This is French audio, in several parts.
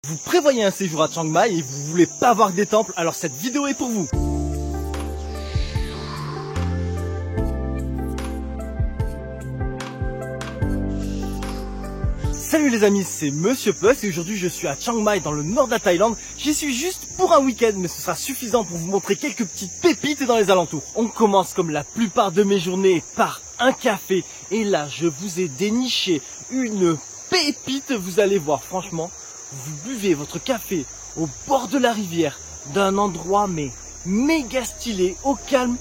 Vous prévoyez un séjour à Chiang Mai et vous voulez pas voir des temples, alors cette vidéo est pour vous. Salut les amis, c'est Monsieur Puss et aujourd'hui je suis à Chiang Mai dans le nord de la Thaïlande. J'y suis juste pour un week-end mais ce sera suffisant pour vous montrer quelques petites pépites dans les alentours. On commence comme la plupart de mes journées par un café et là je vous ai déniché une pépite, vous allez voir franchement. Vous buvez votre café au bord de la rivière d'un endroit mais méga stylé, au calme.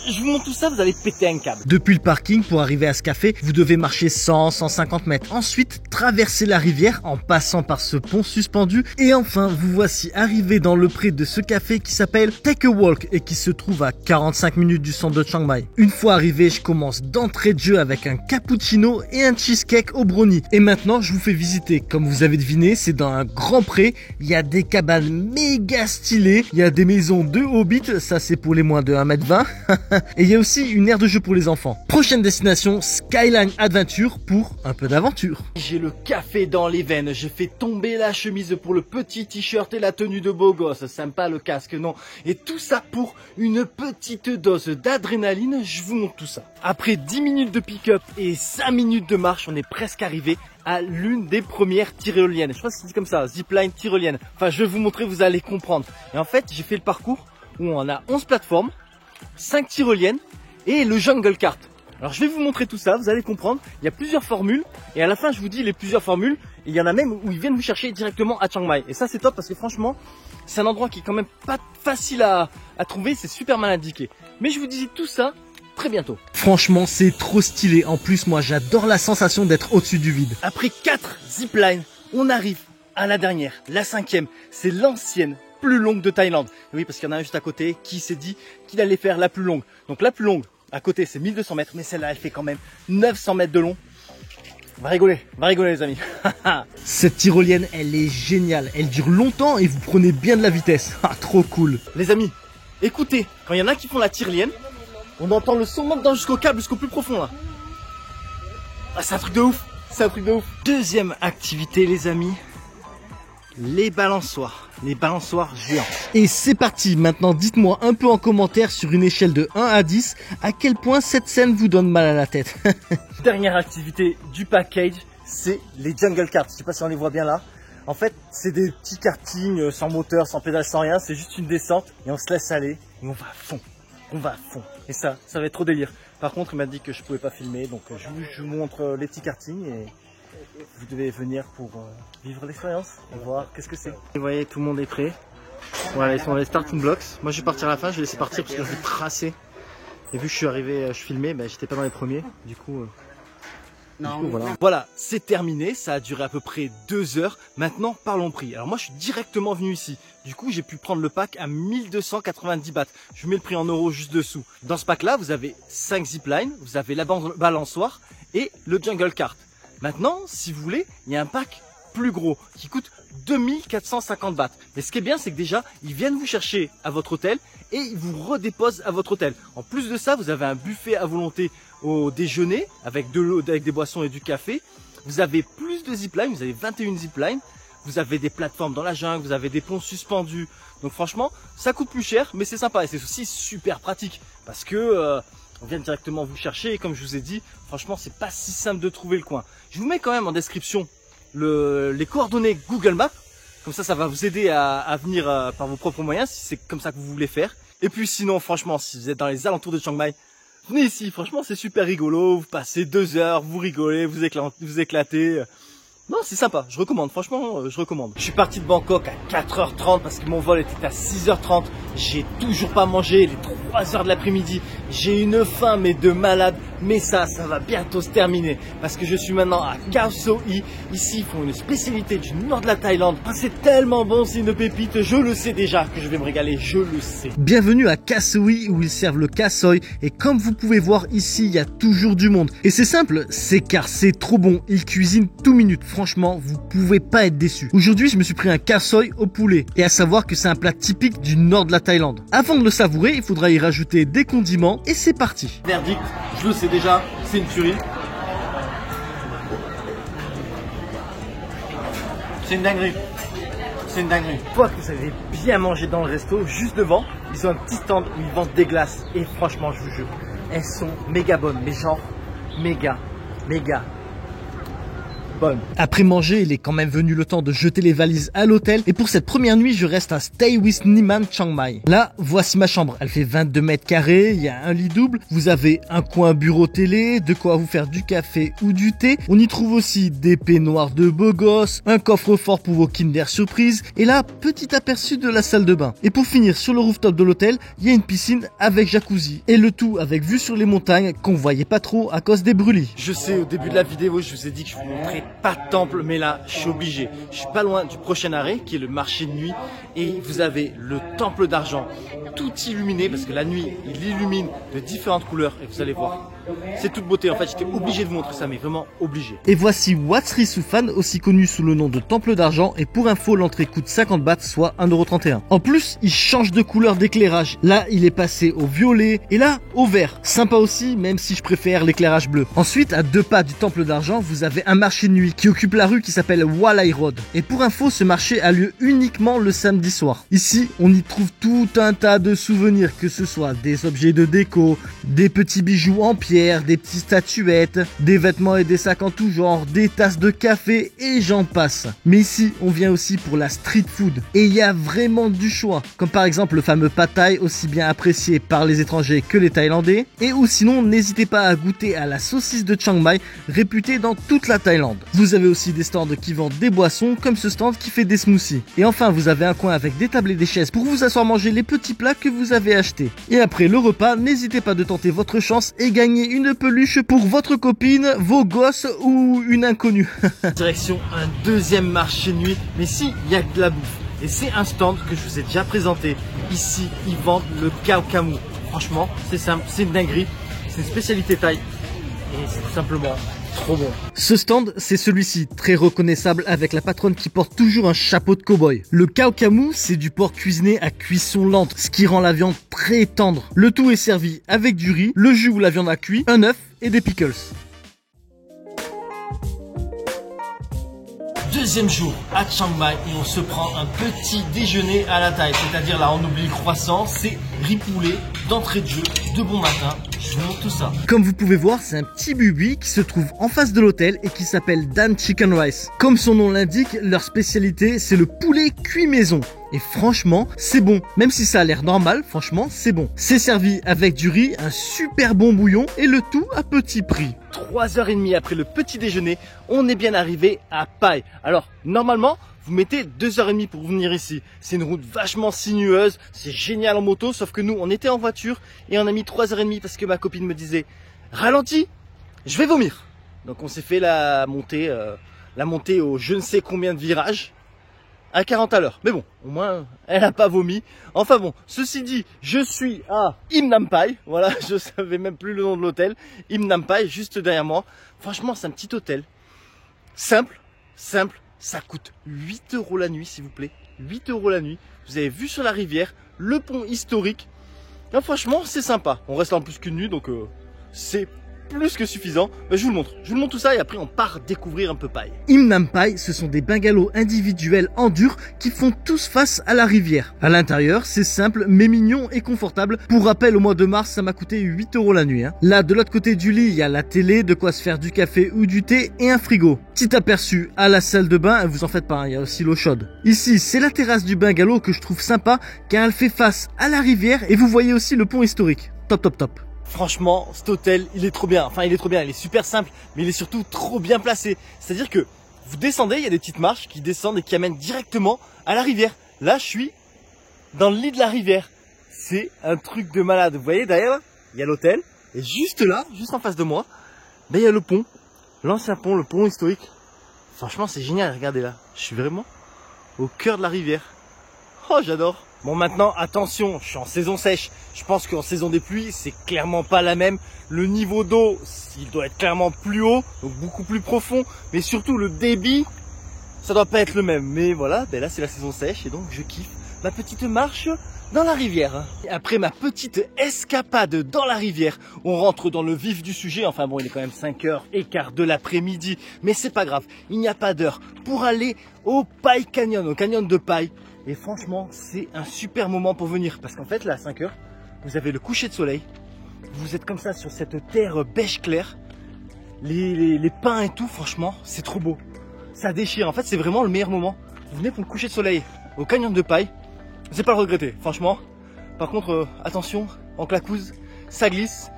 Je vous montre tout ça, vous allez péter un câble. Depuis le parking, pour arriver à ce café, vous devez marcher 100-150 mètres. Ensuite, traverser la rivière en passant par ce pont suspendu. Et enfin, vous voici arrivé dans le pré de ce café qui s'appelle Take a Walk et qui se trouve à 45 minutes du centre de Chiang Mai. Une fois arrivé, je commence d'entrée de jeu avec un cappuccino et un cheesecake au brownie. Et maintenant, je vous fais visiter. Comme vous avez deviné, c'est dans un grand pré. Il y a des cabanes méga stylées. Il y a des maisons de hobbits. Ça, c'est pour les moins de 1m20. Et il y a aussi une aire de jeu pour les enfants. Prochaine destination, Skyline Adventure pour un peu d'aventure. J'ai le café dans les veines, je fais tomber la chemise pour le petit t-shirt et la tenue de beau gosse. Sympa le casque, non? Et tout ça pour une petite dose d'adrénaline, je vous montre tout ça. Après 10 minutes de pick-up et 5 minutes de marche, on est presque arrivé à l'une des premières tyroliennes. Je crois que c'est dit comme ça, zipline tyrolienne. Enfin, je vais vous montrer, vous allez comprendre. Et en fait, j'ai fait le parcours où on a 11 plateformes, 5 tyroliennes et le jungle cart. Alors je vais vous montrer tout ça, vous allez comprendre. Il y a plusieurs formules et à la fin je vous dis les plusieurs formules. Et il y en a même où ils viennent vous chercher directement à Chiang Mai. Et ça c'est top parce que franchement c'est un endroit qui est quand même pas facile à trouver, c'est super mal indiqué. Mais je vous dis tout ça très bientôt. Franchement c'est trop stylé. En plus moi j'adore la sensation d'être au-dessus du vide. Après 4 ziplines, on arrive à la dernière, la 5e. C'est l'ancienne plus longue de Thaïlande. Oui, parce qu'il y en a un juste à côté qui s'est dit qu'il allait faire la plus longue. Donc la plus longue à côté c'est 1200 mètres, mais celle-là elle fait quand même 900 mètres de long. On va rigoler les amis. Cette tyrolienne elle est géniale, elle dure longtemps et vous prenez bien de la vitesse. Trop cool. Les amis, écoutez, quand il y en a qui font la tyrolienne, on entend le son maintenant jusqu'au câble, jusqu'au plus profond là. C'est un truc de ouf, c'est un truc de ouf. Deuxième activité les amis, les balançoires géants. Et c'est parti, maintenant dites-moi un peu en commentaire sur une échelle de 1 à 10 à quel point cette scène vous donne mal à la tête. Dernière activité du package, c'est les jungle carts. Je sais pas si on les voit bien là. En fait, c'est des petits kartings sans moteur, sans pédale, sans rien. C'est juste une descente et on se laisse aller et on va à fond. On va à fond. Et ça va être trop délire. Par contre, il m'a dit que je pouvais pas filmer, donc je vous montre les petits kartings et vous devez venir pour vivre l'expérience et voir qu'est-ce que c'est. Vous voyez, tout le monde est prêt. Voilà, ils sont dans les starting blocks. Moi, je vais partir à la fin, je vais laisser partir parce que je vais tracer. Et vu que je suis arrivé, je filmais, j'étais pas dans les premiers. Du coup, voilà. Voilà, c'est terminé. Ça a duré à peu près 2 heures. Maintenant, parlons prix. Alors moi, je suis directement venu ici. Du coup, j'ai pu prendre le pack à 1290 bahts. Je vous mets le prix en euros juste dessous. Dans ce pack-là, vous avez 5 ziplines, vous avez la balançoire et le jungle cart. Maintenant, si vous voulez, il y a un pack plus gros qui coûte 2450 bahts. Mais ce qui est bien, c'est que déjà, ils viennent vous chercher à votre hôtel et ils vous redéposent à votre hôtel. En plus de ça, vous avez un buffet à volonté au déjeuner avec de l'eau, avec des boissons et du café. Vous avez plus de ziplines, vous avez 21 ziplines. Vous avez des plateformes dans la jungle, vous avez des ponts suspendus. Donc franchement, ça coûte plus cher, mais c'est sympa et c'est aussi super pratique parce que on vient directement vous chercher et comme je vous ai dit, franchement, c'est pas si simple de trouver le coin. Je vous mets quand même en description les coordonnées Google Maps. Comme ça va vous aider à venir par vos propres moyens si c'est comme ça que vous voulez faire. Et puis sinon, franchement, si vous êtes dans les alentours de Chiang Mai, venez ici. Franchement, c'est super rigolo. Vous passez 2 heures, vous rigolez, vous éclatez. Non, c'est sympa, je recommande, franchement, je recommande. Je suis parti de Bangkok à 4h30 parce que mon vol était à 6h30. J'ai toujours pas mangé, les 3h de l'après-midi. J'ai une faim, mais de malade. Mais ça va bientôt se terminer parce que je suis maintenant à Khao Soi. Ici, ils font une spécialité du nord de la Thaïlande. C'est tellement bon, c'est une pépite. Je le sais déjà que je vais me régaler, je le sais. Bienvenue à Khao Soi où ils servent le Khao Soi. Et comme vous pouvez voir ici, il y a toujours du monde. Et c'est simple, c'est car c'est trop bon. Ils cuisinent tout minute. Franchement, vous pouvez pas être déçus. Aujourd'hui, je me suis pris un Khao Soi au poulet. Et à savoir que c'est un plat typique du nord de la Thaïlande. Avant de le savourer, il faudra y rajouter des condiments et c'est parti. Verdict, je le sais déjà, c'est une tuerie. C'est une dinguerie. c'est une dinguerie. Une fois que vous avez bien mangé dans le resto, juste devant, ils ont un petit stand où ils vendent des glaces. Et franchement, je vous jure, elles sont méga bonnes. Mais genre, méga bonne. Après manger, il est quand même venu le temps de jeter les valises à l'hôtel. Et pour cette première nuit, je reste à Stay with Niman Chiang Mai. Là, voici ma chambre. Elle fait 22 mètres carrés. Il y a un lit double. Vous avez un coin bureau télé, de quoi vous faire du café ou du thé. On y trouve aussi des peignoirs de beaux gosses, un coffre-fort pour vos Kinder Surprise. Et là, petit aperçu de la salle de bain. Et pour finir, sur le rooftop de l'hôtel, il y a une piscine avec jacuzzi. Et le tout avec vue sur les montagnes qu'on voyait pas trop à cause des brûlis. Je sais, au début de la vidéo, je vous ai dit que je vous montrais pas de temple, mais là, je suis obligé. Je suis pas loin du prochain arrêt, qui est le marché de nuit, et vous avez le temple d'argent, tout illuminé, parce que la nuit, il illumine de différentes couleurs, et vous allez voir. C'est toute beauté, en fait, j'étais obligé de vous montrer ça, mais vraiment obligé. Et voici Wat Sri Suphan, aussi connu sous le nom de temple d'argent, et pour info, l'entrée coûte 50 bahts, soit 1,31 €. En plus, il change de couleur d'éclairage. Là, il est passé au violet, et là, au vert. Sympa aussi, même si je préfère l'éclairage bleu. Ensuite, à 2 pas du temple d'argent, vous avez un marché de nuit qui occupe la rue qui s'appelle Walai Road. Et pour info, ce marché a lieu uniquement le samedi soir. Ici, on y trouve tout un tas de souvenirs, que ce soit des objets de déco, des petits bijoux en pierre, des petites statuettes, des vêtements et des sacs en tout genre, des tasses de café et j'en passe. Mais ici, on vient aussi pour la street food. Et il y a vraiment du choix. Comme par exemple le fameux pad thai, aussi bien apprécié par les étrangers que les Thaïlandais. Et ou sinon, n'hésitez pas à goûter à la saucisse de Chiang Mai, réputée dans toute la Thaïlande. Vous avez aussi des stands qui vendent des boissons, comme ce stand qui fait des smoothies. Et enfin, vous avez un coin avec des tables et des chaises pour vous asseoir manger les petits plats que vous avez achetés. Et après le repas, n'hésitez pas de tenter votre chance et gagner une peluche pour votre copine, vos gosses ou une inconnue. Direction un deuxième marché de nuit, mais si, il y a de la bouffe. Et c'est un stand que je vous ai déjà présenté. Ici, ils vendent le khao kamu. Franchement, c'est simple, c'est une dinguerie. C'est une spécialité thaï. Et c'est tout simplement trop bon. Ce stand, c'est celui-ci, très reconnaissable avec la patronne qui porte toujours un chapeau de cow-boy. Le khao kamu, c'est du porc cuisiné à cuisson lente, ce qui rend la viande très tendre. Le tout est servi avec du riz, le jus où la viande a cuit, un œuf et des pickles. Deuxième jour à Chiang Mai et on se prend un petit déjeuner à la Thaï. C'est-à-dire là on oublie le croissant, c'est riz poulet, d'entrée de jeu, de bon matin. Je vous montre tout ça. Comme vous pouvez voir, c'est un petit bubi qui se trouve en face de l'hôtel et qui s'appelle Dan Chicken Rice. Comme son nom l'indique, leur spécialité c'est le poulet cuit maison. Et franchement, c'est bon. Même si ça a l'air normal, franchement, c'est bon. C'est servi avec du riz, un super bon bouillon et le tout à petit prix. 3h30 après le petit déjeuner, on est bien arrivé à Pai. Alors, normalement, vous mettez 2h30 pour venir ici. C'est une route vachement sinueuse, c'est génial en moto, sauf que nous, on était en voiture et on a mis 3h30 parce que ma copine me disait « Ralentis, je vais vomir !» Donc on s'est fait la montée au je ne sais combien de virages. À 40 à l'heure. Mais bon, au moins, elle n'a pas vomi. Enfin bon, ceci dit, je suis à Im Nam Pai. Voilà, je savais même plus le nom de l'hôtel. Im Nam Pai, juste derrière moi. Franchement, c'est un petit hôtel. Simple. Ça coûte 8 € la nuit, s'il vous plaît. 8 € la nuit. Vous avez vu sur la rivière, le pont historique. Là, franchement, c'est sympa. On reste là en plus qu'une nuit, donc c'est plus que suffisant. Mais je vous le montre tout ça et après on part découvrir un peu Pai. Im Nam Pai, ce sont des bungalows individuels en dur qui font tous face à la rivière. À l'intérieur, c'est simple mais mignon et confortable. Pour rappel, au mois de mars, ça m'a coûté 8 € la nuit. Là, de l'autre côté du lit, il y a la télé, de quoi se faire du café ou du thé et un frigo. Petit aperçu à la salle de bain, vous en faites pas, il y a aussi l'eau chaude. Ici, c'est la terrasse du bungalow que je trouve sympa car elle fait face à la rivière et vous voyez aussi le pont historique. Top. Franchement, cet hôtel, il est trop bien. Enfin, il est trop bien, il est super simple, mais il est surtout trop bien placé. C'est-à-dire que vous descendez, il y a des petites marches qui descendent et qui amènent directement à la rivière. Là, je suis dans le lit de la rivière. C'est un truc de malade. Vous voyez, derrière, il y a l'hôtel. Et juste là, juste en face de moi, ben, il y a le pont. L'ancien pont, le pont historique. Franchement, c'est génial. Regardez là. Je suis vraiment au cœur de la rivière. Oh, j'adore. Bon, maintenant, attention, je suis en saison sèche. Je pense qu'en saison des pluies, c'est clairement pas la même. Le niveau d'eau, il doit être clairement plus haut, donc beaucoup plus profond. Mais surtout, le débit, ça doit pas être le même. Mais voilà, ben là, c'est la saison sèche et donc je kiffe. ma petite marche dans la rivière. Et après ma petite escapade dans la rivière, on rentre dans le vif du sujet. Enfin bon, il est quand même 5h15 de l'après-midi, mais c'est pas grave, il n'y a pas d'heure pour aller au Pie Canyon, au canyon de Pie. Et franchement, c'est un super moment pour venir parce qu'en fait, là à 5h, vous avez le coucher de soleil. Vous êtes comme ça sur cette terre beige claire. Les pins et tout, franchement, c'est trop beau. Ça déchire. En fait, c'est vraiment le meilleur moment. Vous venez pour le coucher de soleil au canyon de Pie. C'est pas le regretter, franchement. Par contre, attention, en claquouze, ça glisse.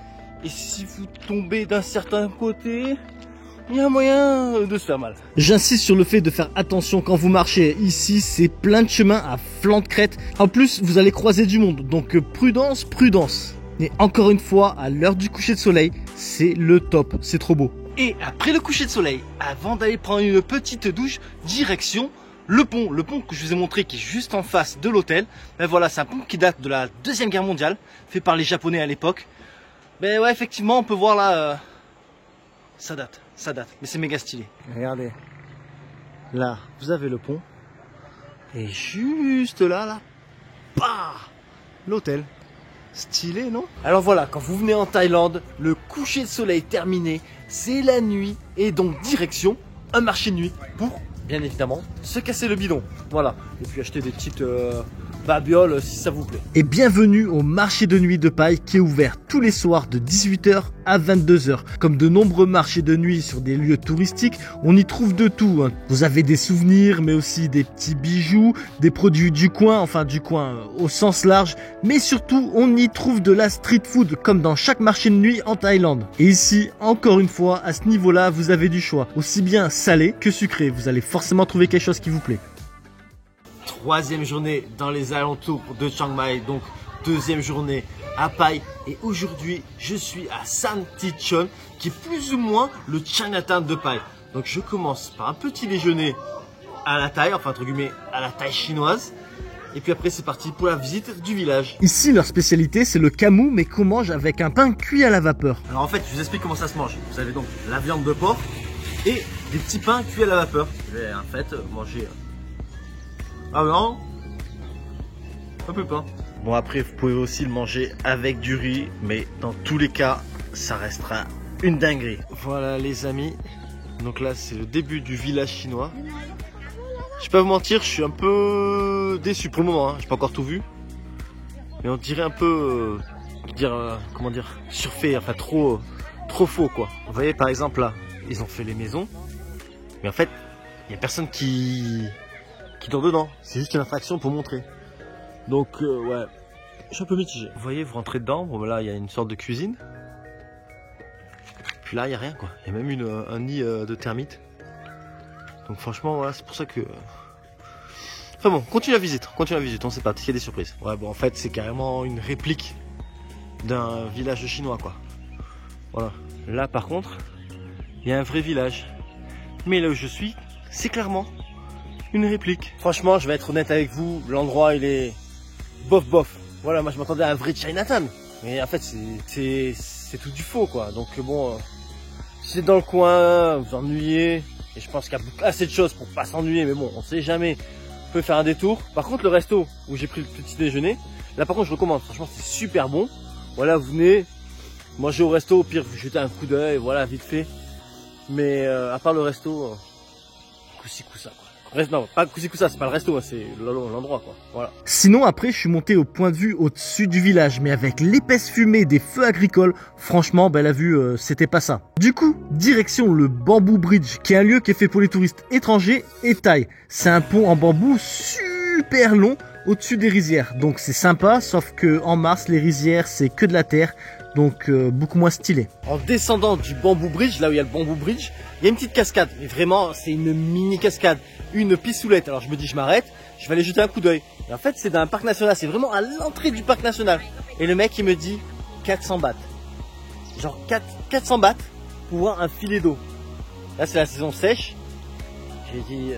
Et si vous tombez d'un certain côté, il y a un moyen de se faire mal. J'insiste sur le fait de faire attention quand vous marchez. Ici, c'est plein de chemins à flanc de crête. En plus, vous allez croiser du monde. Donc, prudence, prudence. Et encore une fois, à l'heure du coucher de soleil, c'est le top. C'est trop beau. Et après le coucher de soleil, avant d'aller prendre une petite douche, direction le pont que je vous ai montré qui est juste en face de l'hôtel. Ben voilà, c'est un pont qui date de la Deuxième Guerre mondiale, fait par les Japonais à l'époque. Ben ouais, effectivement, on peut voir là, ça date, mais c'est méga stylé. Regardez, là, vous avez le pont, et juste là, bah, l'hôtel. Stylé, non? Alors voilà, quand vous venez en Thaïlande, le coucher de soleil terminé, c'est la nuit, et donc direction un marché de nuit pour, bien évidemment, se casser le bidon. Voilà, et puis acheter des petites babioles si ça vous plaît. Et bienvenue au marché de nuit de Pie qui est ouvert tous les soirs de 18h à 22h. Comme de nombreux marchés de nuit sur des lieux touristiques, on y trouve de tout, hein. Vous avez des souvenirs, mais aussi des petits bijoux, des produits du coin, enfin du coin au sens large, mais surtout on y trouve de la street food comme dans chaque marché de nuit en Thaïlande. Et ici, encore une fois, à ce niveau-là, vous avez du choix, aussi bien salé que sucré. Vous allez forcément trouver quelque chose qui vous plaît. Troisième journée dans les alentours de Chiang Mai, donc deuxième journée à Pai. Et aujourd'hui, je suis à Santichon, qui est plus ou moins le Chinatown de Pai. Donc je commence par un petit déjeuner à la Thaï, enfin entre guillemets à la Thaï chinoise. Et puis après c'est parti pour la visite du village. Ici leur spécialité c'est le camu, mais qu'on mange avec un pain cuit à la vapeur. Alors en fait je vous explique comment ça se mange. Vous avez donc la viande de porc et des petits pains cuits à la vapeur. Je vais en fait manger... Ah non, un peu pas. Bon après vous pouvez aussi le manger avec du riz, mais dans tous les cas ça restera une dinguerie. Voilà les amis, donc là c'est le début du village chinois. Je vais pas vous mentir, je suis un peu déçu pour le moment, hein. J'ai pas encore tout vu. Mais on dirait un peu, comment dire, surfait, enfin trop faux quoi. Vous voyez par exemple là, ils ont fait les maisons, mais en fait il y a personne qui dort dedans, c'est juste une attraction pour montrer. Donc ouais, je suis un peu mitigé. Vous voyez, vous rentrez dedans, bon là il y a une sorte de cuisine. Puis là il n'y a rien quoi, il y a même un nid de termites. Donc franchement voilà, c'est pour ça que... Enfin bon, continue la visite, on sait pas, peut-être qu'il y a des surprises. Ouais bon en fait c'est carrément une réplique d'un village chinois quoi. Voilà, là par contre, il y a un vrai village. Mais là où je suis, c'est clairement une réplique. Franchement, je vais être honnête avec vous, l'endroit il est bof bof. Voilà, moi je m'attendais à un vrai Chinatown. Mais en fait c'est tout du faux quoi. Donc bon, si c'est dans le coin, vous ennuyez. Et je pense qu'il y a assez de choses pour pas s'ennuyer. Mais bon, on sait jamais. On peut faire un détour. Par contre, le resto où j'ai pris le petit déjeuner, là par contre je recommande. Franchement, c'est super bon. Voilà, vous venez manger au resto. Au pire, vous jetez un coup d'œil. Voilà, vite fait. Mais à part le resto, coussi coussa quoi. Non, pas coussi coussa, c'est pas le resto, c'est l'endroit quoi. Voilà. Sinon après je suis monté au point de vue au-dessus du village, mais avec l'épaisse fumée des feux agricoles, franchement la vue c'était pas ça. Du coup, direction le Bamboo Bridge, qui est un lieu qui est fait pour les touristes étrangers et thaïs. C'est un pont en bambou super long au-dessus des rizières, donc c'est sympa, sauf que en mars les rizières c'est que de la terre. Donc beaucoup moins stylé. En descendant du Bamboo Bridge, là où il y a le Bamboo Bridge, il y a une petite cascade. Mais vraiment, c'est une mini cascade, une pissoulette. Alors je me dis, je m'arrête, je vais aller jeter un coup d'œil. Et en fait, c'est dans un parc national, c'est vraiment à l'entrée du parc national. Et le mec, il me dit 400 bahts. Genre 400 bahts pour voir un filet d'eau. Là, c'est la saison sèche. J'ai dit,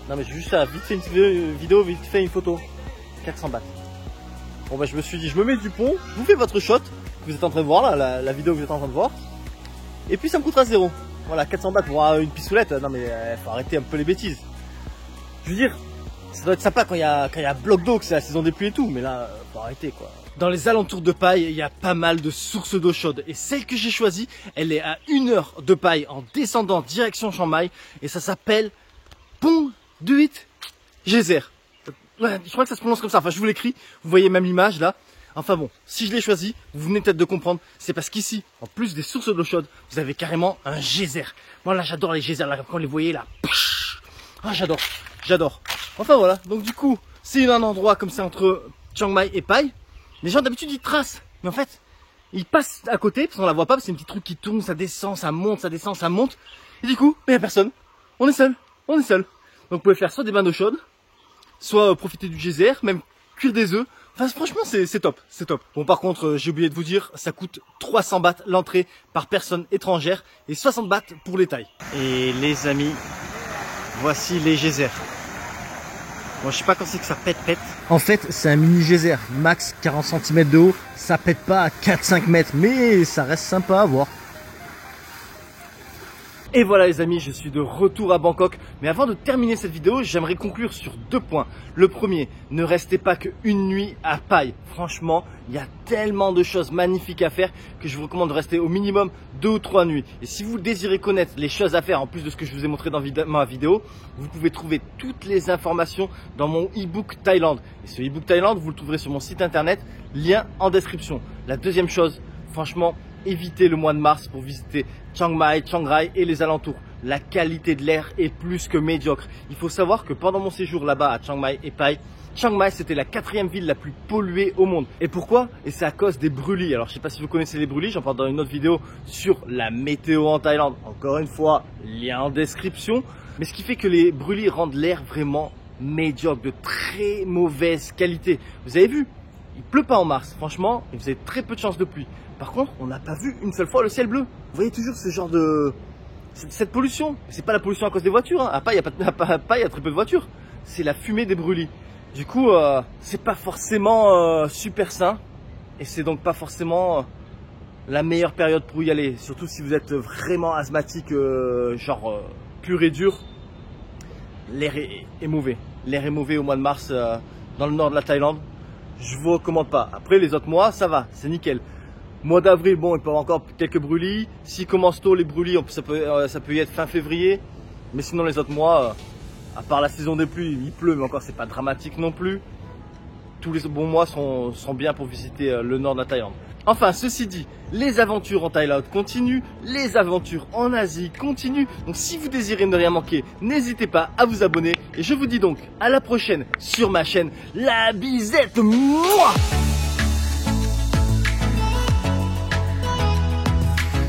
non mais j'ai juste ça, vite fait une vidéo, vite fait une photo. 400 bahts. Bon bah je me suis dit, je me mets du pont, vous faites votre shot. Vous êtes en train de voir là, la vidéo que vous êtes en train de voir. Et puis ça me coûtera 0. Voilà, 400 bahts pour une pissoulette. Non mais faut arrêter un peu les bêtises. Je veux dire, Ça doit être sympa quand il y a bloc d'eau, que c'est la saison des pluies et tout, mais là, faut arrêter quoi. Dans les alentours de Paille, il y a pas mal de sources d'eau chaude. Et celle que j'ai choisie, elle est à 1 heure de Paille en descendant direction Chiang Mai. Et ça s'appelle Pont Duit Geyser. Ouais, je crois que ça se prononce comme ça. Enfin, je vous l'écris. Vous voyez même l'image là. Enfin bon, si je l'ai choisi, vous venez peut-être de comprendre, c'est parce qu'ici, en plus des sources d'eau chaude, vous avez carrément un geyser. Moi là, j'adore les geysers, là, quand vous les voyez là. Ah, j'adore. Enfin voilà, donc du coup, c'est un endroit comme ça entre Chiang Mai et Paille. Les gens d'habitude ils tracent, mais en fait, ils passent à côté, parce qu'on la voit pas, parce que c'est une petite route qui tourne, ça descend, ça monte, ça descend, ça monte. Et du coup, il n'y a personne. On est seul. Donc vous pouvez faire soit des bains d'eau chaude, soit profiter du geyser, même cuire des œufs. Enfin franchement c'est top. Bon par contre j'ai oublié de vous dire, ça coûte 300 bahts l'entrée par personne étrangère et 60 bahts pour les Thaïs. Et les amis, voici les geysers. Bon je sais pas quand c'est que ça pète. En fait c'est un mini geyser, max 40 cm de haut, ça pète pas à 4-5 mètres mais ça reste sympa à voir. Et voilà les amis, je suis de retour à Bangkok. Mais avant de terminer cette vidéo, j'aimerais conclure sur 2 points. Le premier, ne restez pas qu'une nuit à Paille. Franchement, il y a tellement de choses magnifiques à faire que je vous recommande de rester au minimum 2 ou 3 nuits. Et si vous désirez connaître les choses à faire en plus de ce que je vous ai montré dans ma vidéo, vous pouvez trouver toutes les informations dans mon e-book Thaïlande. Et ce e-book Thaïlande, vous le trouverez sur mon site internet, lien en description. La deuxième chose, franchement, évitez le mois de mars pour visiter Chiang Mai, Chiang Rai et les alentours. La qualité de l'air est plus que médiocre. Il faut savoir que pendant mon séjour là-bas à Chiang Mai et Paille, Chiang Mai c'était la 4e ville la plus polluée au monde. Et pourquoi? Et c'est à cause des brûlis. Alors je sais pas si vous connaissez les brûlis, j'en parle dans une autre vidéo sur la météo en Thaïlande. Encore une fois, lien en description. Mais ce qui fait que les brûlis rendent l'air vraiment médiocre, de très mauvaise qualité. Vous avez vu? Il pleut pas en mars, franchement, et vous avez très peu de chances de pluie. Par contre, on n'a pas vu une seule fois le ciel bleu. Vous voyez toujours ce genre de... cette pollution. C'est pas la pollution à cause des voitures, hein. À Paille, il y a très peu de voitures. C'est la fumée des brûlis. Du coup, c'est pas forcément super sain. Et c'est donc pas forcément la meilleure période pour y aller. Surtout si vous êtes vraiment asthmatique, genre pur et dur. L'air est mauvais. L'air est mauvais au mois de mars dans le nord de la Thaïlande. Je vous recommande pas. Après les autres mois, ça va, c'est nickel. Mois d'avril, bon, il peut y avoir encore quelques brûlis. S'ils commencent tôt les brûlis, ça peut y être fin février. Mais sinon les autres mois, à part la saison des pluies, il pleut, mais encore c'est pas dramatique non plus. Tous les bons mois sont bien pour visiter le nord de la Thaïlande. Enfin, ceci dit, les aventures en Thaïlande continuent, les aventures en Asie continuent. Donc si vous désirez ne rien manquer, n'hésitez pas à vous abonner. Et je vous dis donc à la prochaine sur ma chaîne La Bisette. Mouah!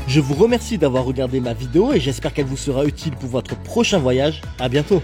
Je vous remercie d'avoir regardé ma vidéo et j'espère qu'elle vous sera utile pour votre prochain voyage. À bientôt.